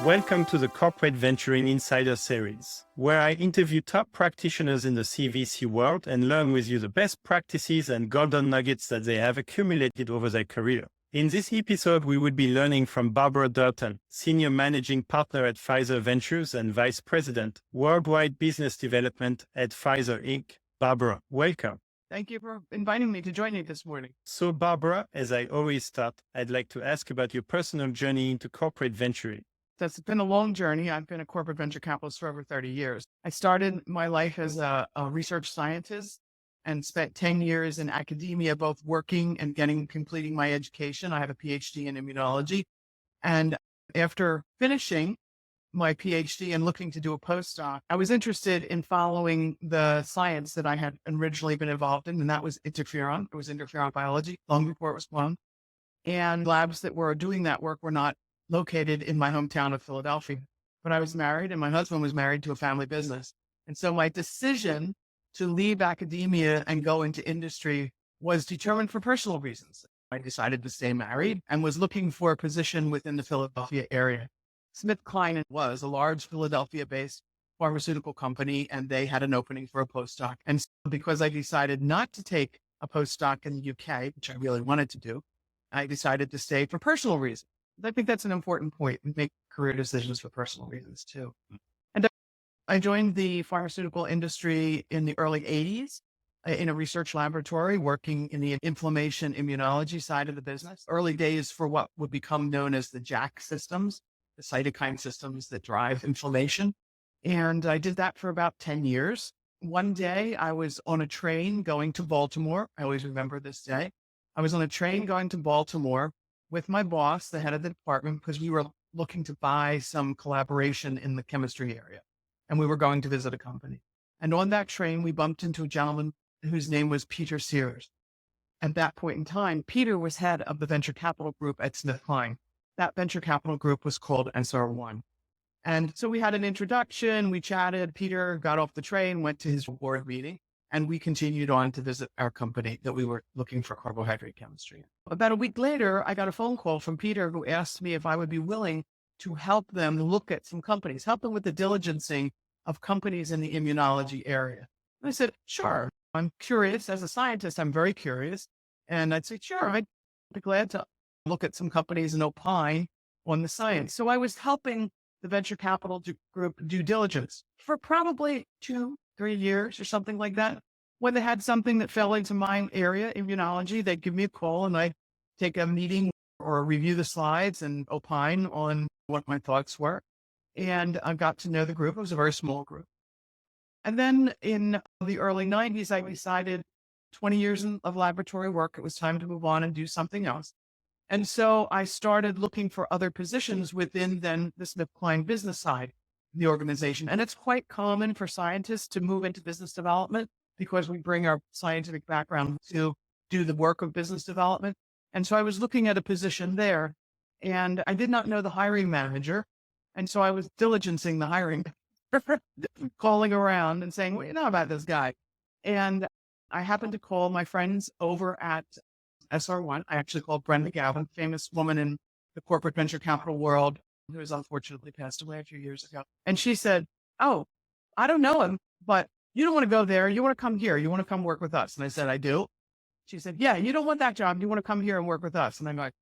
Welcome to the Corporate Venturing Insider Series, where I interview top practitioners in the CVC world and learn with you the best practices and golden nuggets that they have accumulated over their career. In this episode, we will be learning from Barbara Dalton, Senior Managing Partner at Pfizer Ventures and Vice President, Worldwide Business Development at Pfizer Inc. Barbara, welcome. Thank you for inviting me to join you this morning. So Barbara, as I always start, I'd like to ask about your personal journey into corporate venturing. That's been a long journey. I've been a corporate venture capitalist for over 30 years. I started my life as a research scientist and spent 10 years in academia, both working and completing my education. I have a PhD in immunology. And after finishing my PhD and looking to do a postdoc, I was interested in following the science that I had originally been involved in, and that was interferon. It was interferon biology, long before it was cloned. And labs that were doing that work were not located in my hometown of Philadelphia. But I was married and my husband was married to a family business. And so my decision to leave academia and go into industry was determined for personal reasons. I decided to stay married and was looking for a position within the Philadelphia area. SmithKline was a large Philadelphia-based pharmaceutical company, and they had an opening for a postdoc. And so because I decided not to take a postdoc in the UK, which I really wanted to do, I decided to stay for personal reasons. I think that's an important point. We make career decisions for personal reasons too. And I joined the pharmaceutical industry in the early 80s in a research laboratory working in the inflammation immunology side of the business. Early days for what would become known as the JAK systems, the cytokine systems that drive inflammation. And I did that for about 10 years. One day I was on a train going to Baltimore. I always remember this day. I was on a train going to Baltimore with my boss, the head of the department, because we were looking to buy some collaboration in the chemistry area. And we were going to visit a company. And on that train, we bumped into a gentleman whose name was Peter Sears. At that point in time, Peter was head of the venture capital group at SmithKline. That venture capital group was called SR1. And so we had an introduction, we chatted, Peter got off the train, went to his board meeting, and we continued on to visit our company that we were looking for carbohydrate chemistry. About a week later, I got a phone call from Peter who asked me if I would be willing to help them look at some companies, help them with the diligencing of companies in the immunology area. And I said, sure, I'm curious. As a scientist, I'm very curious. And I'd say, sure, I'd be glad to look at some companies and opine on the science. So I was helping the venture capital group due diligence for probably 2-3 years or something like that. When they had something that fell into my area, immunology, they'd give me a call and I'd take a meeting or review the slides and opine on what my thoughts were. And I got to know the group. It was a very small group. And then in the early 90s, I decided 20 years of laboratory work, it was time to move on and do something else. And so I started looking for other positions within then the SmithKline business side of the organization. And it's quite common for scientists to move into business development because we bring our scientific background to do the work of business development. And so I was looking at a position there and I did not know the hiring manager. And so I was diligencing the hiring, calling around and saying, what do you know about this guy? And I happened to call my friends over at SR1. I actually called Brenda Galvin, famous woman in the corporate venture capital world, who has unfortunately passed away a few years ago. And she said, oh, I don't know him, but you don't want to go there. You want to come here. You want to come work with us. And I said, I do. She said, yeah, you don't want that job. You want to come here and work with us. And I'm like,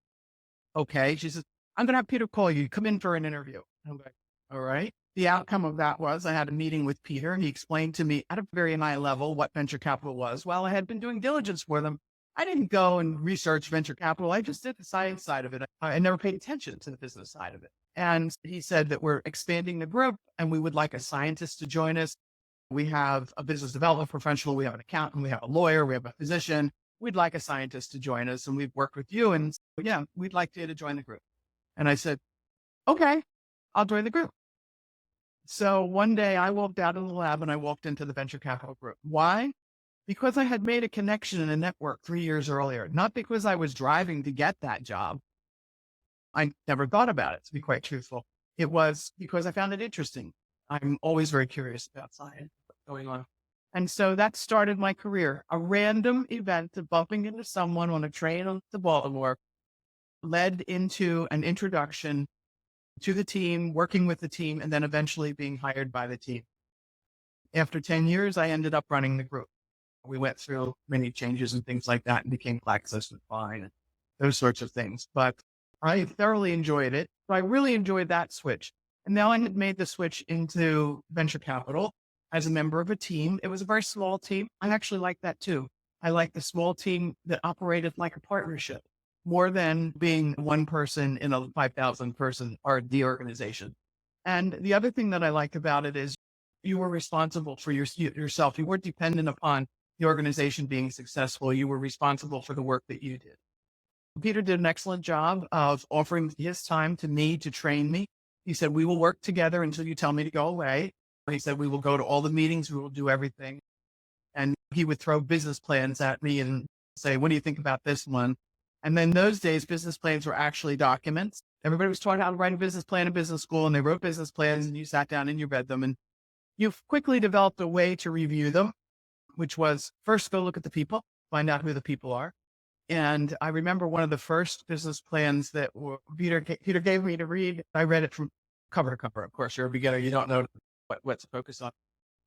okay. She says, I'm going to have Peter call you. Come in for an interview. I'm like, all right. The outcome of that was I had a meeting with Peter and he explained to me at a very high level what venture capital was. While I had been doing diligence for them, I didn't go and research venture capital. I just did the science side of it. I never paid attention to the business side of it. And he said that we're expanding the group and we would like a scientist to join us. We have a business development professional. We have an accountant. We have a lawyer. We have a physician. We'd like a scientist to join us. And we've worked with you. And yeah, we'd like you to join the group. And I said, okay, I'll join the group. So one day I walked out of the lab and I walked into the venture capital group. Why? Because I had made a connection in a network 3 years earlier, not because I was driving to get that job. I never thought about it, to be quite truthful. It was because I found it interesting. I'm always very curious about science, what's going on. And so that started my career. A random event of bumping into someone on a train to Baltimore led into an introduction to the team, working with the team, and then eventually being hired by the team. After 10 years, I ended up running the group. We went through many changes and things like that and became GlaxoSmithKline and those sorts of things. But I thoroughly enjoyed it. I really enjoyed that switch. And now I had made the switch into venture capital as a member of a team. It was a very small team. I actually like that too. I like the small team that operated like a partnership more than being one person in a 5,000 person R&D organization. And the other thing that I liked about it is you were responsible for yourself. You weren't dependent upon the organization being successful. You were responsible for the work that you did. Peter did an excellent job of offering his time to me to train me. He said, we will work together until you tell me to go away. He said, we will go to all the meetings. We will do everything. And he would throw business plans at me and say, what do you think about this one? And then those days, business plans were actually documents. Everybody was taught how to write a business plan in business school, and they wrote business plans, and you sat down and you read them. And you quickly developed a way to review them, which was first go look at the people, find out who the people are. And I remember one of the first business plans that Peter gave me to read. I read it from cover to cover. Of course, you're a beginner. You don't know what to focus on.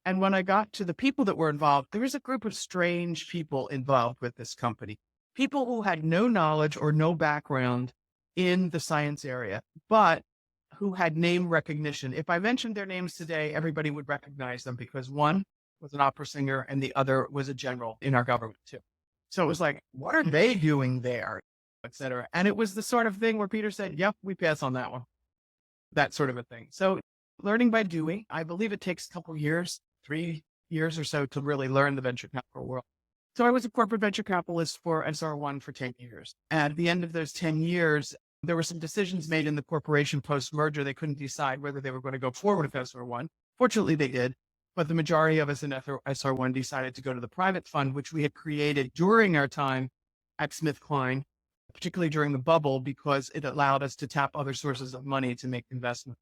And when I got to the people that were involved, there was a group of strange people involved with this company. People who had no knowledge or no background in the science area, but who had name recognition. If I mentioned their names today, everybody would recognize them because one was an opera singer and the other was a general in our government too. So it was like, what are they doing there, et cetera. And it was the sort of thing where Peter said, yep, we pass on that one, that sort of a thing. So learning by doing, I believe it takes a couple of years, 3 years or so to really learn the venture capital world. So I was a corporate venture capitalist for SR1 for 10 years. At the end of those 10 years, there were some decisions made in the corporation post-merger. They couldn't decide whether they were going to go forward with SR1. Fortunately, they did. But the majority of us in SR1 decided to go to the private fund, which we had created during our time at SmithKline, particularly during the bubble, because it allowed us to tap other sources of money to make investment.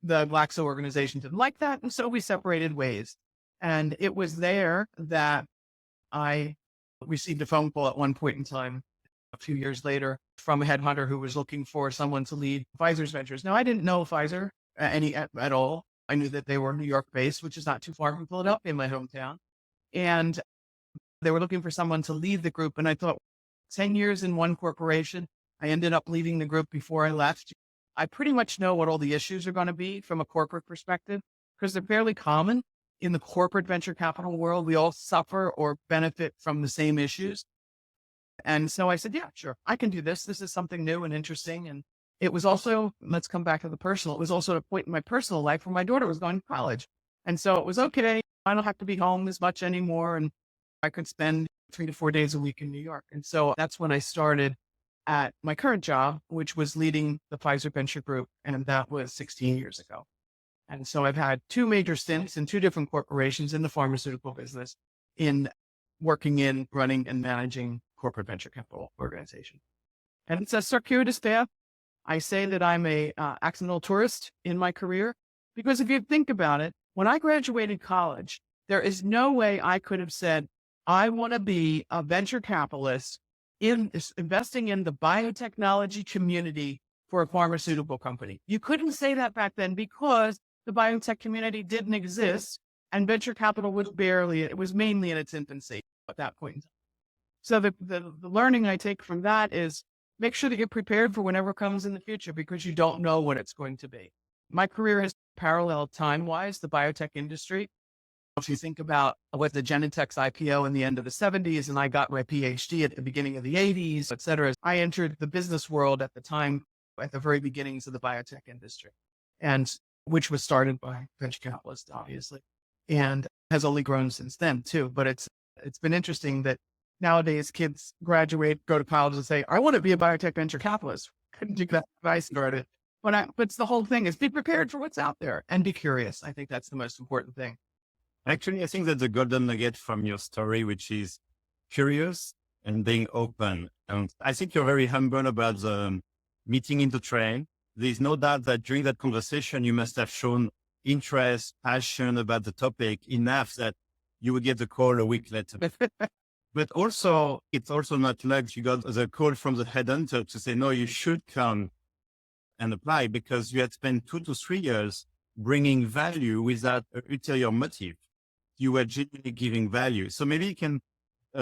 The Glaxo organization didn't like that, and so we separated ways. And it was there that I received a phone call at one point in time, a few years later, from a headhunter who was looking for someone to lead Pfizer's Ventures. Now, I didn't know Pfizer at all. I knew that they were New York based, which is not too far from Philadelphia, in my hometown. And they were looking for someone to lead the group. And I thought, 10 years in one corporation, I ended up leaving the group before I left. I pretty much know what all the issues are going to be from a corporate perspective, because they're fairly common in the corporate venture capital world. We all suffer or benefit from the same issues. And so I said, yeah, sure, I can do this. This is something new and interesting. And it was also, let's come back to the personal. It was also a point in my personal life where my daughter was going to college. And so it was okay. I don't have to be home as much anymore. And I could spend 3 to 4 days a week in New York. And so that's when I started at my current job, which was leading the Pfizer Venture Group. And that was 16 years ago. And so I've had 2 major stints in 2 different corporations in the pharmaceutical business in working in running and managing corporate venture capital organization. And it's a circuitous path. I say that I'm a accidental tourist in my career, because if you think about it, when I graduated college, there is no way I could have said, I want to be a venture capitalist investing in the biotechnology community for a pharmaceutical company. You couldn't say that back then because the biotech community didn't exist and venture capital was it was mainly in its infancy at that point in time. So the learning I take from that is make sure that you're prepared for whatever comes in the future, because you don't know what it's going to be. My career has paralleled time-wise the biotech industry. If you think about what the Genentech's IPO in the end of the 70s, and I got my PhD at the beginning of the 80s, et cetera, I entered the business world at the time, at the very beginnings of the biotech industry, and which was started by venture capitalists, obviously, and has only grown since then too. But it's been interesting that nowadays kids graduate, go to college and say, I want to be a biotech venture capitalist. Couldn't do that if I started. But it's the whole thing is be prepared for what's out there and be curious. I think that's the most important thing. Actually, I think that's the golden nugget from your story, which is curious and being open. And I think you're very humble about the meeting in the train. There's no doubt that during that conversation, you must have shown interest, passion about the topic enough that you would get the call a week later. But also, it's also not luck. You got the call from the headhunter to say, no, you should come and apply because you had spent 2 to 3 years bringing value without an ulterior motive. You were genuinely giving value. So maybe you can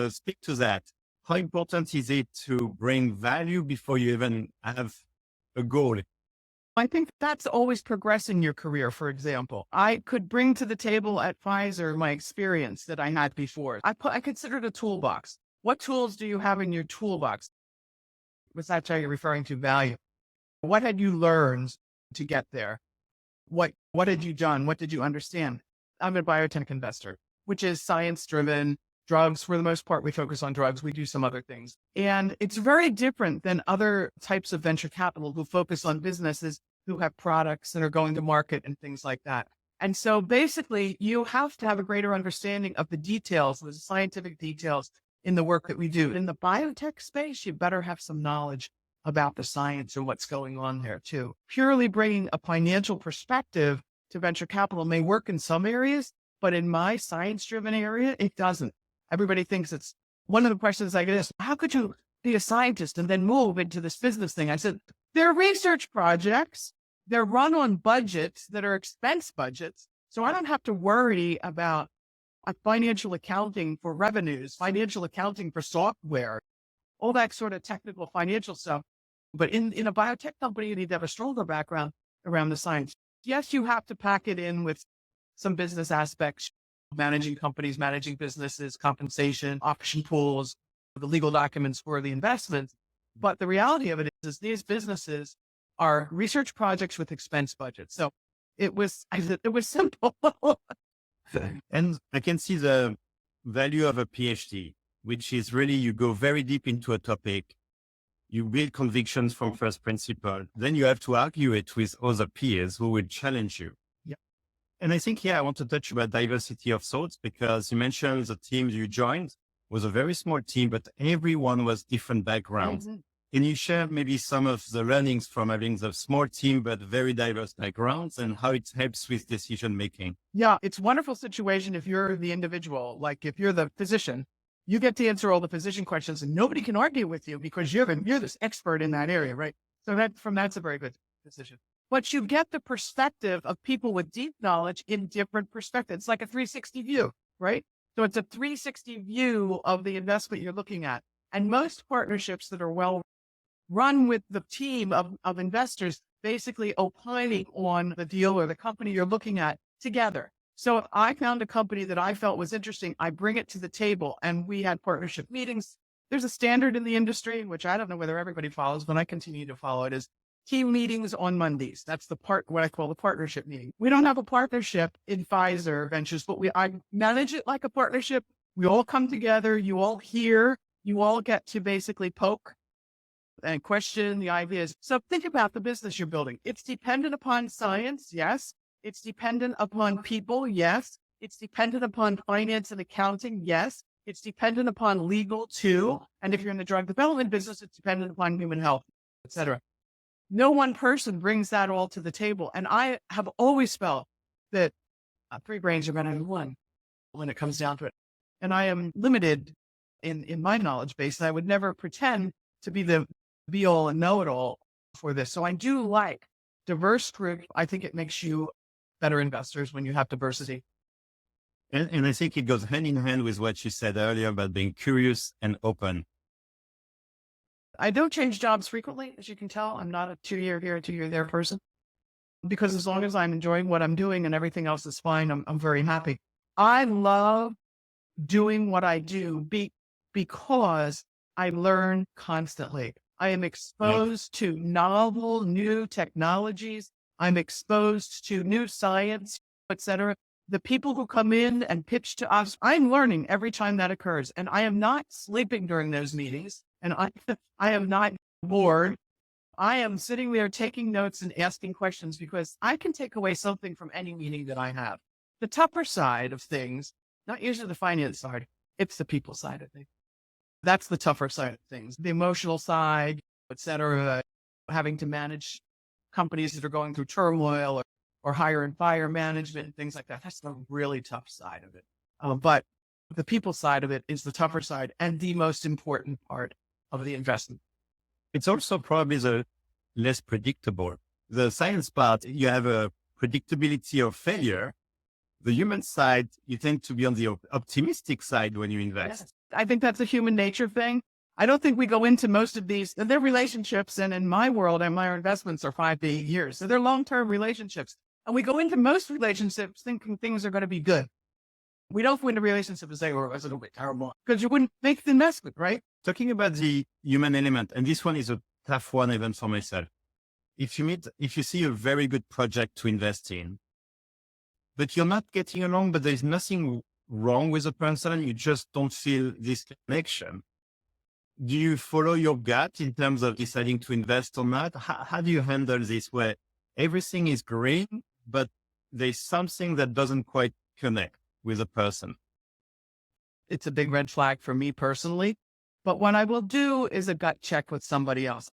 speak to that. How important is it to bring value before you even have a goal? I think that's always progressing your career. For example, I could bring to the table at Pfizer my experience that I had before. I considered a toolbox. What tools do you have in your toolbox? What's that you're referring to value? What had you learned to get there? What had you done? What did you understand? I'm a biotech investor, which is science driven. Drugs, for the most part, we focus on drugs. We do some other things. And it's very different than other types of venture capital who focus on businesses who have products that are going to market and things like that. And so basically, you have to have a greater understanding of the details, the scientific details in the work that we do. In the biotech space, you better have some knowledge about the science and what's going on there too. Purely bringing a financial perspective to venture capital may work in some areas, but in my science-driven area, it doesn't. Everybody thinks it's one of the questions I get is, how could you be a scientist and then move into this business thing? I said, they're research projects. They're run on budgets that are expense budgets. So I don't have to worry about financial accounting for revenues, financial accounting for software, all that sort of technical financial stuff. But in a biotech company, you need to have a stronger background around the science. Yes, you have to pack it in with some business aspects, managing companies, managing businesses, compensation, option pools, the legal documents for the investments. But the reality of it is these businesses are research projects with expense budgets. So it was simple. And I can see the value of a PhD, which is really you go very deep into a topic, you build convictions from first principle, then you have to argue it with other peers who will challenge you. And I think, I want to touch about diversity of thoughts because you mentioned the team you joined was a very small team, but everyone was different backgrounds. Mm-hmm. Can you share maybe some of the learnings from having the small team, but very diverse backgrounds and how it helps with decision making? Yeah, it's a wonderful situation if you're the individual, like if you're the physician, you get to answer all the physician questions and nobody can argue with you because you're this expert in that area, right? So that's a very good decision. But you get the perspective of people with deep knowledge in different perspectives. It's like a 360 view, right? So it's a 360 view of the investment you're looking at. And most partnerships that are well run with the team of investors basically opining on the deal or the company you're looking at together. So if I found a company that I felt was interesting, I bring it to the table and we had partnership meetings. There's a standard in the industry, which I don't know whether everybody follows, but I continue to follow it, is team meetings on Mondays. That's what I call the partnership meeting. We don't have a partnership in Pfizer Ventures, but I manage it like a partnership. We all come together. You all hear. You all get to basically poke and question the ideas. So think about the business you're building. It's dependent upon science. Yes. It's dependent upon people. Yes. It's dependent upon finance and accounting. Yes. It's dependent upon legal too. And if you're in the drug development business, it's dependent upon human health, et cetera. No one person brings that all to the table. And I have always felt that 3 brains are better than 1 when it comes down to it. And I am limited in my knowledge base. And I would never pretend to be the be all and know it all for this. So I do like diverse group. I think it makes you better investors when you have diversity. And I think it goes hand in hand with what you said earlier about being curious and open. I don't change jobs frequently, as you can tell. I'm not a 2-year here, 2-year there person, because as long as I'm enjoying what I'm doing and everything else is fine, I'm very happy. I love doing what I do because I learn constantly. I am exposed to novel, new technologies. I'm exposed to new science, et cetera. The people who come in and pitch to us, I'm learning every time that occurs. And I am not sleeping during those meetings. And I am not bored. I am sitting there taking notes and asking questions because I can take away something from any meeting that I have. The tougher side of things, not usually the finance side, it's the people side of things. That's the tougher side of things. The emotional side, et cetera, having to manage companies that are going through turmoil or hire and fire management and things like that. That's the really tough side of it. But the people side of it is the tougher side and the most important part of the investment. It's also probably the less predictable the science part, you have a predictability of failure. The human side, you tend to be on the optimistic side when you invest. Yes. I think that's a human nature thing. I don't think we go into most of these, they're relationships. And in my world, and my investments are 5 to 8 years. So they're long-term relationships. And we go into most relationships thinking things are going to be good. We don't go into relationship and say, oh, it's going to be terrible, because you wouldn't make the investment, right? Talking about the human element, and this one is a tough one even for myself. If you see a very good project to invest in, but you're not getting along, but there's nothing wrong with the person, you just don't feel this connection. Do you follow your gut in terms of deciding to invest or not? How do you handle this where everything is green, but there's something that doesn't quite connect with a person? It's a big red flag for me personally. But what I will do is a gut check with somebody else,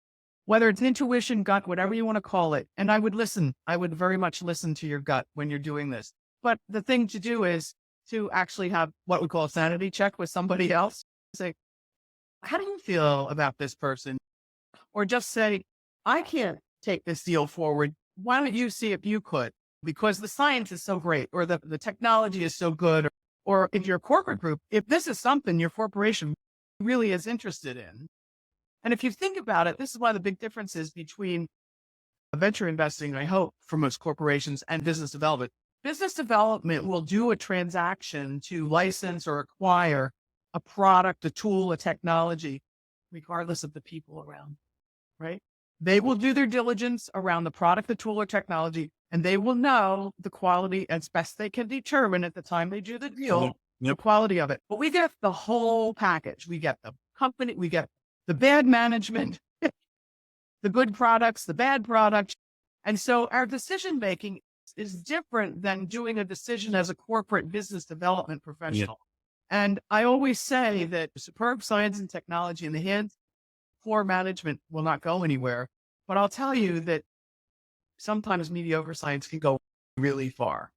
whether it's intuition, gut, whatever you want to call it. And I would listen. I would very much listen to your gut when you're doing this. But the thing to do is to actually have what we call a sanity check with somebody else. Say, how do you feel about this person? Or just say, I can't take this deal forward. Why don't you see if you could? Because the science is so great, or the technology is so good, or if you're a corporate group, if this is something your corporation really is interested in. And if you think about it, this is one of the big differences between venture investing, I hope, for most corporations, and business development. Business development will do a transaction to license or acquire a product, a tool, a technology, regardless of the people around, right? They will do their diligence around the product, the tool, or technology, and they will know the quality as best they can determine at the time they do the deal, the quality of it. But we get the whole package. We get the company, we get the bad management, the good products, the bad products. And so our decision-making is different than doing a decision as a corporate business development professional. Yeah. And I always say that superb science and technology in the hands of poor management will not go anywhere. But I'll tell you that sometimes mediocre science can go really far.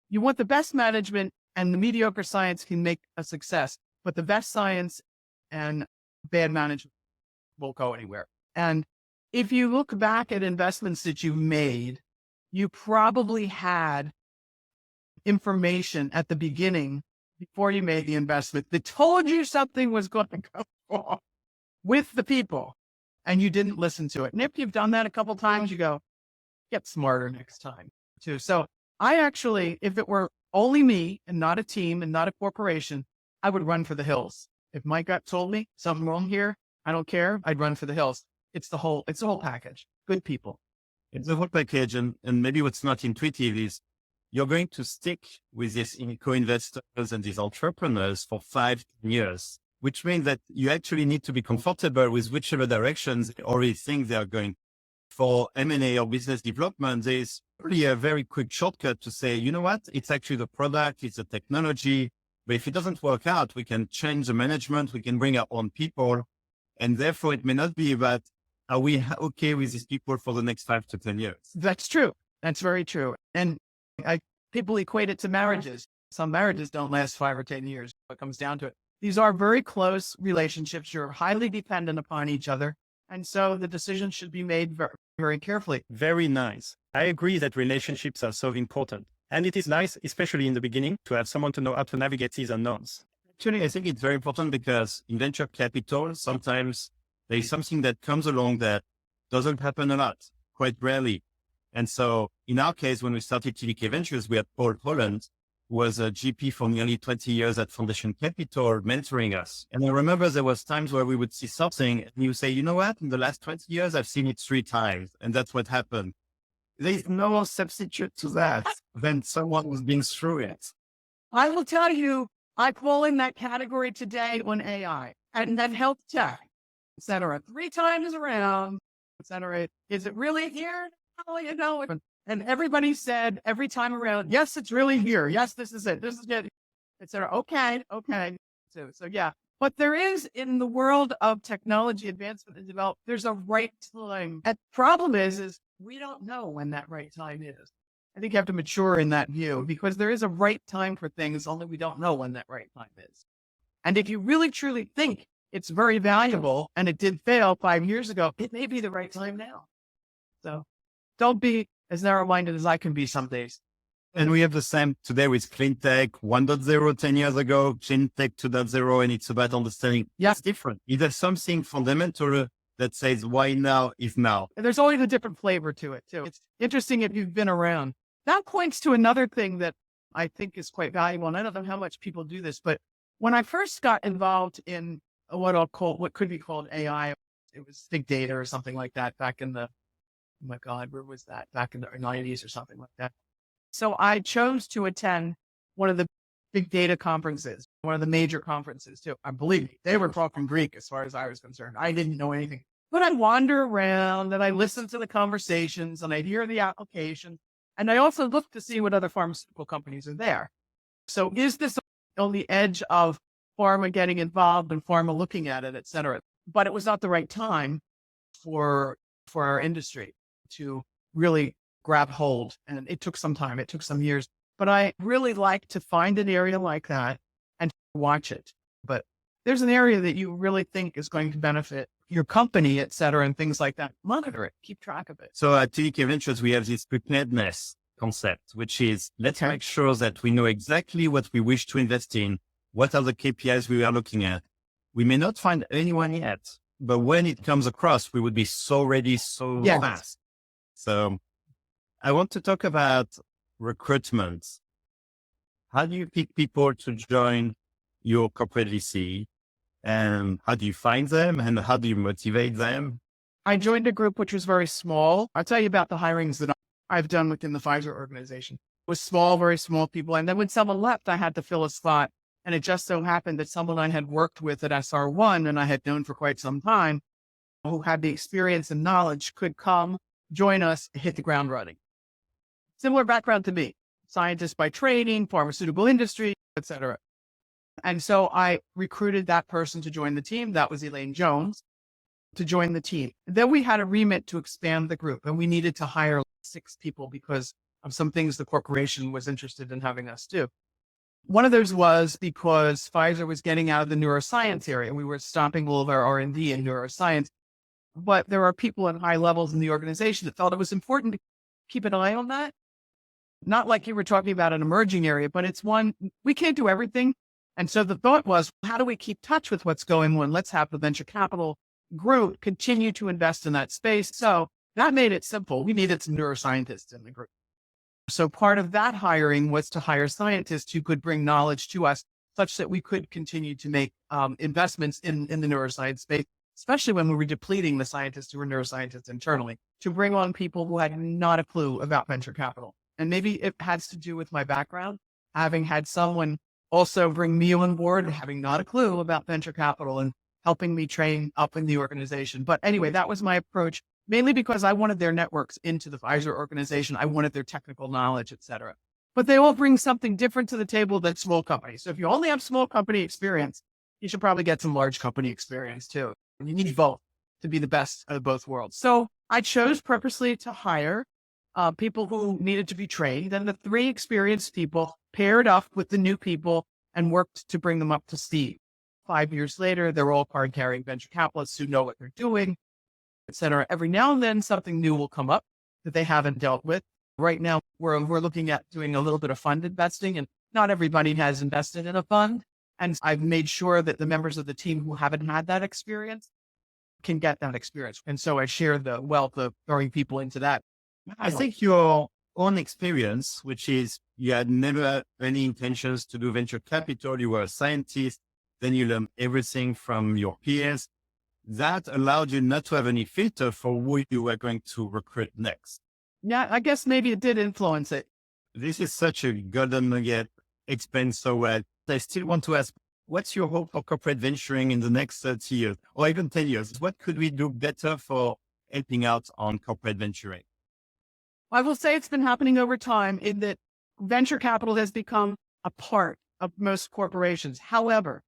You want the best management, and the mediocre science can make a success, but the best science and bad management won't go anywhere. And if you look back at investments that you've made, you probably had information at the beginning before you made the investment that told you something was going to go wrong with the people, and you didn't listen to it. And if you've done that a couple of times, you go, get smarter next time too. So I actually, if it were only me and not a team and not a corporation, I would run for the hills. If my gut told me something wrong here, I don't care. I'd run for the hills. It's the whole package. Good people. It's the whole package. And maybe what's not intuitive is you're going to stick with these co-investors and these entrepreneurs for 5 years, which means that you actually need to be comfortable with whichever directions they already think they are going. For M&A or business development, there's really a very quick shortcut to say, you know what, it's actually the product, it's the technology. But if it doesn't work out, we can change the management, we can bring our own people. And therefore, it may not be about, are we okay with these people for the next 5 to 10 years? That's true. That's very true. And people equate it to marriages. Some marriages don't last 5 or 10 years. It comes down to it. These are very close relationships. You're highly dependent upon each other. And so the decision should be made very, very carefully. Very nice. I agree that relationships are so important. And it is nice, especially in the beginning, to have someone to know how to navigate these unknowns. Actually, I think it's very important because in venture capital, sometimes there is something that comes along that doesn't happen a lot, quite rarely. And so in our case, when we started TVK Ventures, we had Paul Holland, who was a GP for nearly 20 years at Foundation Capital, mentoring us. And I remember there was times where we would see something and you say, you know what, in the last 20 years, I've seen it 3 times. And that's what happened. There's no substitute to that when someone was being through it. I will tell you, I fall in that category today on AI and then health tech, et cetera. 3 times around, et cetera. Is it really here? Oh, you know, and everybody said every time around, yes, it's really here. Yes, this is it. This is it, et cetera. Okay. So yeah. But there is, in the world of technology advancement and development, there's a right time. And the problem is we don't know when that right time is. I think you have to mature in that view because there is a right time for things, only we don't know when that right time is. And if you really truly think it's very valuable and it did fail 5 years ago, it may be the right time now. So Don't be as narrow-minded as I can be some days. And we have the same today with clean tech 1.0 10 years ago, clean tech 2.0, and it's about understanding Yes. it's different. Is there something fundamental that says why now is now? And there's always a different flavor to it too. It's interesting if you've been around. That points to another thing that I think is quite valuable. And I don't know how much people do this, but when I first got involved in what could be called AI, it was big data or something like that back in the, oh my God, where was that? Back in the 90s or something like that. So I chose to attend one of the big data conferences, one of the major conferences too. I believe they were talking Greek as far as I was concerned. I didn't know anything, but I wander around and I listen to the conversations and I hear the application. And I also look to see what other pharmaceutical companies are there. So is this on the edge of pharma getting involved and pharma looking at it, et cetera? But it was not the right time for our industry to really grab hold. And it took some time. It took some years. But I really like to find an area like that and watch it. But there's an area that you really think is going to benefit your company, et cetera, and things like that. Monitor it. Keep track of it. So at Pipets Ventures, we have this preparedness concept, which is let's make sure that we know exactly what we wish to invest in. What are the KPIs we are looking at? We may not find anyone yet, but when it comes across, we would be so ready so fast. So I want to talk about recruitment. How do you pick people to join your corporate VC? And how do you find them? And how do you motivate them? I joined a group which was very small. I'll tell you about the hirings that I've done within the Pfizer organization. It was small, very small people. And then when someone left, I had to fill a spot. And it just so happened that someone I had worked with at SR1 and I had known for quite some time, who had the experience and knowledge, could come, join us, hit the ground running. Similar background to me, scientist by training, pharmaceutical industry, et cetera. And so I recruited that person to join the team. That was Elaine Jones to join the team. Then we had a remit to expand the group and we needed to hire 6 people because of some things the corporation was interested in having us do. One of those was because Pfizer was getting out of the neuroscience area. We were stopping all of our R&D in neuroscience, but there are people at high levels in the organization that felt it was important to keep an eye on that. Not like you were talking about an emerging area, but it's one, we can't do everything. And so the thought was, how do we keep touch with what's going on? Let's have the venture capital group continue to invest in that space. So that made it simple. We needed some neuroscientists in the group. So part of that hiring was to hire scientists who could bring knowledge to us such that we could continue to make investments in the neuroscience space, especially when we were depleting the scientists who were neuroscientists internally, to bring on people who had not a clue about venture capital. And maybe it has to do with my background, having had someone also bring me on board, having not a clue about venture capital and helping me train up in the organization. But anyway, that was my approach, mainly because I wanted their networks into the Pfizer organization. I wanted their technical knowledge, et cetera. But they all bring something different to the table than small companies. So if you only have small company experience, you should probably get some large company experience too. And you need both to be the best of both worlds. So I chose purposely to hire people who needed to be trained, and the 3 experienced people paired up with the new people and worked to bring them up to speed. 5 years later, they're all card-carrying venture capitalists who know what they're doing, et cetera. Every now and then, something new will come up that they haven't dealt with. Right now, we're looking at doing a little bit of fund investing, and not everybody has invested in a fund. And I've made sure that the members of the team who haven't had that experience can get that experience. And so I share the wealth of throwing people into that. I think your own experience, which is you had never any intentions to do venture capital, you were a scientist, then you learned everything from your peers. That allowed you not to have any filter for who you were going to recruit next. Yeah, I guess maybe it did influence it. This is such a golden nugget, explained so well. I still want to ask, what's your hope for corporate venturing in the next 30 years or even 10 years? What could we do better for helping out on corporate venturing? I will say it's been happening over time in that venture capital has become a part of most corporations. However,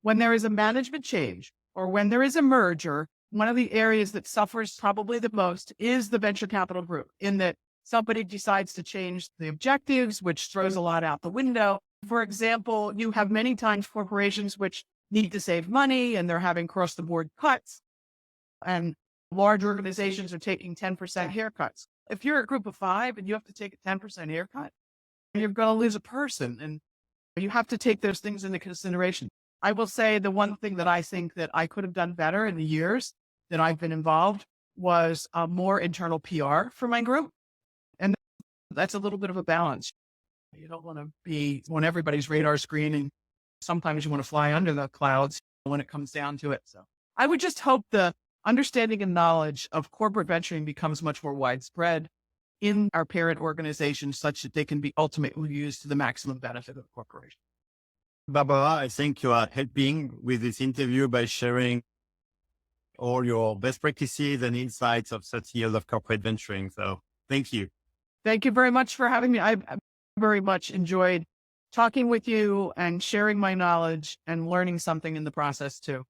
when there is a management change or when there is a merger, one of the areas that suffers probably the most is the venture capital group, in that somebody decides to change the objectives, which throws a lot out the window. For example, you have many times corporations which need to save money and they're having across the board cuts, and large organizations are taking 10% haircuts. If you're a group of 5 and you have to take a 10% haircut, you're going to lose a person. And you have to take those things into consideration. I will say the one thing that I think that I could have done better in the years that I've been involved was more internal PR for my group. And that's a little bit of a balance. You don't want to be on everybody's radar screen, and sometimes you want to fly under the clouds when it comes down to it. So I would just hope the understanding and knowledge of corporate venturing becomes much more widespread in our parent organizations such that they can be ultimately used to the maximum benefit of the corporation. Barbara, I think you are helping with this interview by sharing all your best practices and insights of 30 years of corporate venturing. So thank you. Thank you very much for having me. I very much enjoyed talking with you and sharing my knowledge and learning something in the process too.